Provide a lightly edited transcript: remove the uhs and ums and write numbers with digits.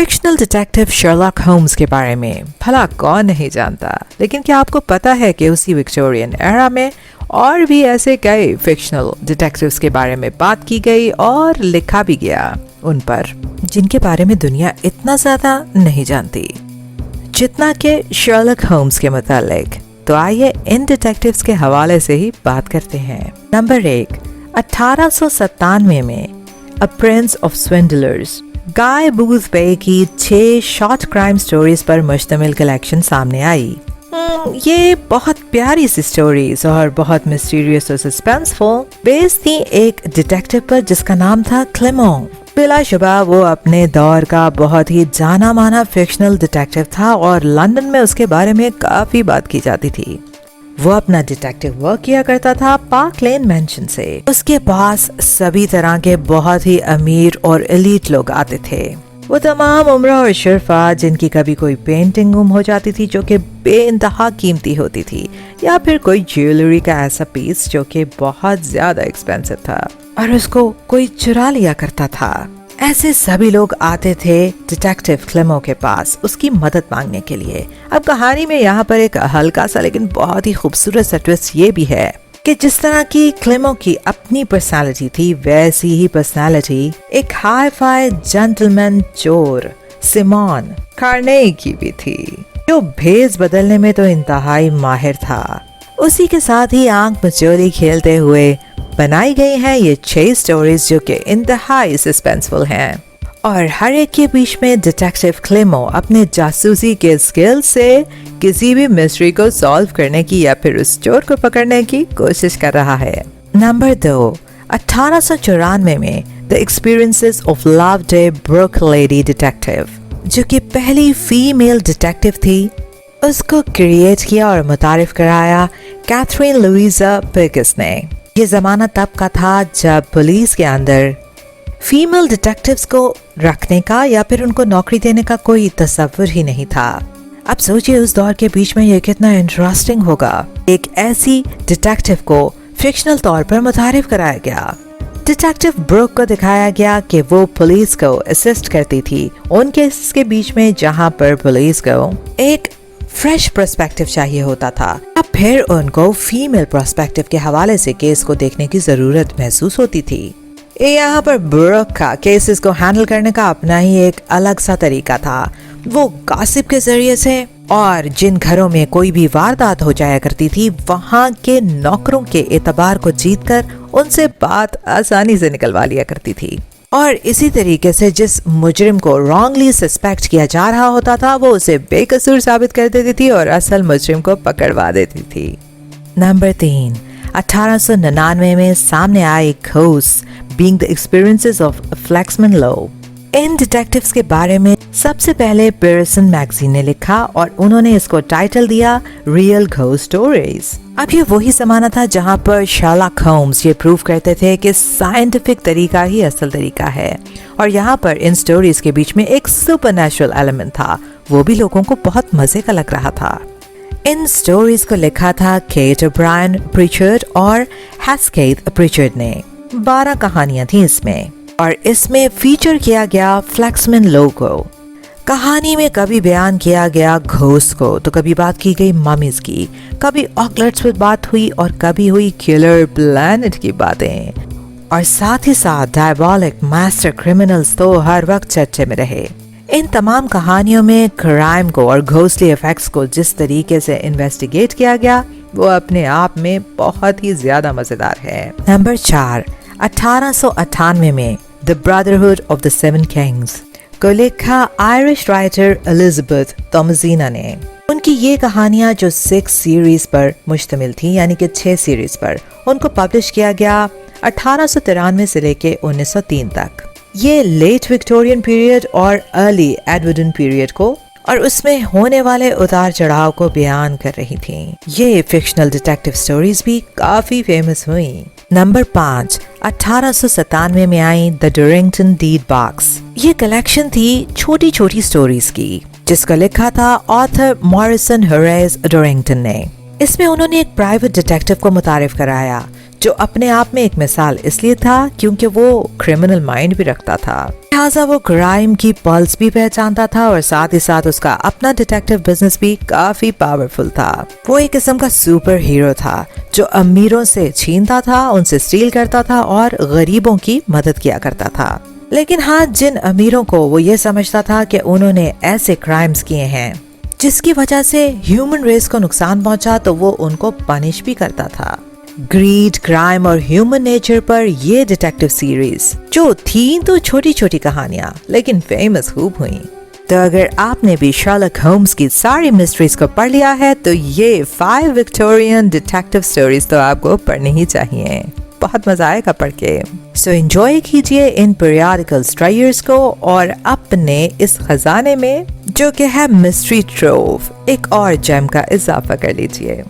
Fictional detective Sherlock Holmes के बारे में भला कौन नहीं जानता, लेकिन क्या आपको पता है कि उसी विक्टोरियन एरा में और भी ऐसे कई फिक्शनल डिटेक्टिव्स के बारे में बात की गई और लिखा भी गया उन पर, जिनके बारे में दुनिया इतना ज्यादा नहीं जानती जितना कि शर्लॉक होम्स के मुतालिक। तो आइए इन डिटेक्टिव्स के हवाले से ही बात करते हैं। नंबर 1, 1897 में अ प्रिंस ऑफ स्विंडलर्स गाय बूथबे की 6 शॉर्ट क्राइम स्टोरीज पर मुश्तमिल कलेक्शन सामने आई। ये बहुत प्यारी सी स्टोरीज और बहुत मिस्टीरियस और सस्पेंसफुल बेस्ड थी एक डिटेक्टिव पर जिसका नाम था क्लेमो। बिलाशुबा वो अपने दौर का बहुत ही जाना माना फिक्शनल डिटेक्टिव था और लंदन में उसके बारे में काफी बात की जाती थी। वो अपना डिटेक्टिव वर्क किया करता था पार्क लेन मैंशन से। उसके पास सभी तरह के बहुत ही अमीर और एलीट लोग आते थे। वो तमाम उम्र और शर्फा जिनकी कभी कोई पेंटिंग गुम हो जाती थी जो कि बेइंतहा कीमती होती थी, या फिर कोई ज्वेलरी का ऐसा पीस जो कि बहुत ज्यादा एक्सपेंसिव था और उसको कोई चुरा लिया करता था, ऐसे सभी लोग आते थे डिटेक्टिव क्लेमो के पास उसकी मदद मांगने के लिए। अब कहानी में यहाँ पर एक हल्का सा लेकिन बहुत ही खूबसूरत सा ट्विस्ट ये भी है कि जिस तरह की क्लेमो की अपनी पर्सनालिटी थी, वैसी ही पर्सनालिटी एक हाई फाई जेंटलमैन चोर सिमोन कार्नेगी की भी थी, जो भेस बदलने में तो इंतहाई माहिर था। उसी के साथ ही आंख मचोली खेलते हुए बनाई गई हैं ये 6 स्टोरीज जो कि इंतहाई सस्पेंसफुल हैं और हर एक के बीच में डिटेक्टिव क्लेमो अपने जासूसी के स्किल से किसी भी मिस्ट्री को सॉल्व करने की या फिर उस चोर को पकड़ने की कोशिश कर रहा है। नंबर 2, 1894 में the experiences of Loveday Brooke lady detective, जो कि पहली फीमेल डिटेक्टिव थी, उसको क्रिएट किया और मुतारिफ कराया कैथरीन लुइजा पिर्किस ने। ये जमाना तब का था जब पुलिस के अंदर फीमेल डिटेक्टिव्स को रखने का या फिर उनको नौकरी देने का कोई तस्वर ही नहीं था। अब सोचिए उस दौर के बीच में ये कितना इंटरेस्टिंग होगा। एक ऐसी डिटेक्टिव को फिक्शनल तौर पर मुतारिफ कराया गया। डिटेक्टिव ब्रुक को दिखाया गया कि वो पुलिस को असिस्ट करती थी उन केसेस के बीच में जहां पर पुलिस को एक फ्रेश पर्सपेक्टिव चाहिए होता था। अब फिर उनको फीमेल पर्सपेक्टिव के हवाले से केस को देखने की जरूरत महसूस होती थी। यहाँ पर ब्रुक का केसेस को हैंडल करने का अपना ही एक अलग सा तरीका था। वो गॉसिप के जरिए से और जिन घरों में कोई भी वारदात हो जाया करती थी वहाँ के नौकरों के एतबार को जीतकर उनसे बात आसानी से निकलवा लिया करती थी और इसी तरीके से जिस मुजरिम को रॉन्गली सस्पेक्ट किया जा रहा होता था वो उसे बेकसूर साबित कर देती थी और असल मुजरिम को पकड़वा देती थी। नंबर 3, 1899 में सामने आई ghost being the experiences of Flaxman Low. इन डिटेक्टिव्स के बारे में सबसे पहले पियर्सन मैगजीन ने लिखा और उन्होंने इसको टाइटल दिया रियल घोस्ट स्टोरीज। अब ये वही जमाना था जहाँ पर शर्लॉक होम्स ये प्रूव करते थे कि साइंटिफिक तरीका ही असल तरीका है और यहाँ पर इन स्टोरीज के बीच में एक सुपरनैचुरल एलिमेंट था, वो भी लोगों को बहुत मजे का लग रहा था। इन स्टोरीज को लिखा था केट ओब्रायन प्रिचर्ड और हैस्केथ प्रिचर्ड ने। 12 कहानियां थी इसमें और इसमें फीचर किया गया फ्लेक्समैन लॉ को। कहानी में कभी बयान किया गया घोस्ट को तो कभी बात की गई ममीज की, कभी ऑकलट्स पर बात हुई और कभी हुई किलर प्लैनेट की बातें और साथ ही साथ डायबॉलिक मास्टर क्रिमिनल्स तो हर वक्त चर्चे में रहे। इन तमाम कहानियों में क्राइम को और घोस्टली इफेक्ट्स को जिस तरीके से इन्वेस्टिगेट किया गया वो अपने आप में बहुत ही ज्यादा मजेदार है। नंबर 4, 1898 में the brotherhood of the 7 Kings को लिखा आयरिश राइटर एलिजाबेथ थॉमसिना ने। उनकी ये कहानियां जो 6 सीरीज पर मुश्तमिल थी यानी कि 6 सीरीज पर, उनको पब्लिश किया गया 1893 से लेके 1903 तक। ये लेट विक्टोरियन पीरियड और अर्ली एडवर्डन पीरियड को और उसमें होने वाले उतार चढ़ाव को बयान कर रही थी। ये फिक्शनल डिटेक्टिव स्टोरीज भी काफी फेमस हुई। नंबर 5, 1897 में आई द डोरिंगटन डीड बॉक्स। ये कलेक्शन थी छोटी छोटी स्टोरीज की जिसका लिखा था ऑथर मॉरिसन होरेस डोरिंगटन ने। इसमें उन्होंने एक प्राइवेट डिटेक्टिव को मुतारिफ कराया जो अपने आप में एक मिसाल इसलिए था क्योंकि वो क्रिमिनल माइंड भी रखता था, लिहाजा वो क्राइम की पल्स भी पहचानता था और साथ ही साथ उसका अपना डिटेक्टिव बिजनेस भी काफी पावरफुल था। वो एक किस्म का सुपर हीरो था जो अमीरों से छीनता था, उनसे स्टील करता था और गरीबों की मदद किया करता था। लेकिन हाँ, जिन अमीरों को वो ये समझता था कि उन्होंने ऐसे क्राइम्स किए हैं जिसकी वजह से ह्यूमन रेस को नुकसान पहुंचा, तो वो उनको पनिश भी करता था। ग्रीड, क्राइम और ह्यूमन नेचर पर ये डिटेक्टिव सीरीज जो थी तो छोटी छोटी कहानियां लेकिन फेमस खूब हुई। तो अगर आपने भी शर्लक होम्स की सारी मिस्ट्रीज को पढ़ लिया है तो ये 5 विक्टोरियन डिटेक्टिव स्टोरीज तो आपको पढ़नी ही चाहिए। बहुत मजा आएगा पढ़ के। सो एंजॉय कीजिए इन पीरियडिकल ट्रायर्स को और अपने इस खजाने में जो कि है मिस्ट्री ट्रोव, एक और जेम का इजाफा कर लीजिए।